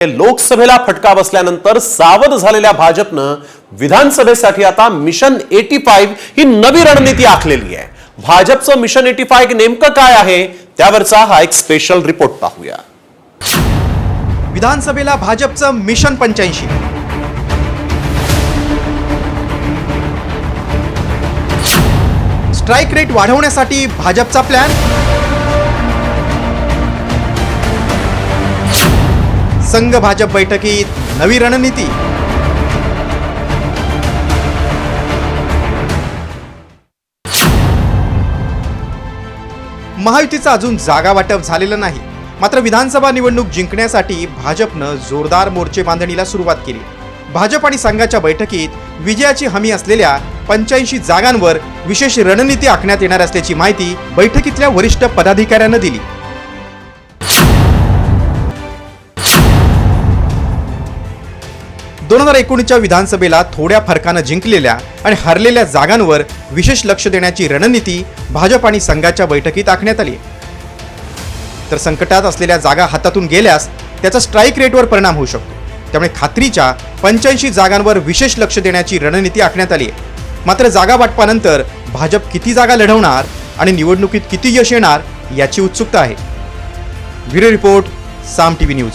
लोकसभेला फटका बसल्यानंतर सावध झालेल्या भाजपनं विधानसभेसाठी आता मिशन 85 ही नवी रणनीती आखलेली आहे। भाजपचं मिशन 85 नेमकं काय आहे त्यावरचा हा एक स्पेशल रिपोर्ट पाहूया। विधानसभेला भाजपचं मिशन 85। स्ट्राइक रेट वाढवण्यासाठी भाजपचा प्लॅन। संघ भाजप बैठकीत नवी रणनीती। महायुतीचं अजून जागा वाटप झालेलं नाही, मात्र विधानसभा निवडणूक जिंकण्यासाठी भाजपनं जोरदार मोर्चे बांधणीला सुरुवात केली। भाजप आणि संघाच्या बैठकीत विजयाची हमी असलेल्या 85 जागांवर विशेष रणनीती आखण्यात येणार असल्याची माहिती बैठकीतल्या वरिष्ठ पदाधिकाऱ्यांना दिली। 2019च्या विधानसभेला थोड्या फरकानं जिंकलेल्या आणि हरलेल्या जागांवर विशेष लक्ष देण्याची रणनीती भाजप आणि संघाच्या बैठकीत आखण्यात आली। तर संकटात असलेल्या जागा हातातून गेल्यास त्याचा स्ट्राइक रेटवर परिणाम होऊ शकतो, त्यामुळे खात्रीच्या 85 जागांवर विशेष लक्ष देण्याची रणनीती आखण्यात आली आहे। मात्र जागा वाटपानंतर भाजप किती जागा लढवणार आणि निवडणुकीत किती यश येणार याची उत्सुकता आहे। ब्युरो रिपोर्ट, साम टीव्ही न्यूज।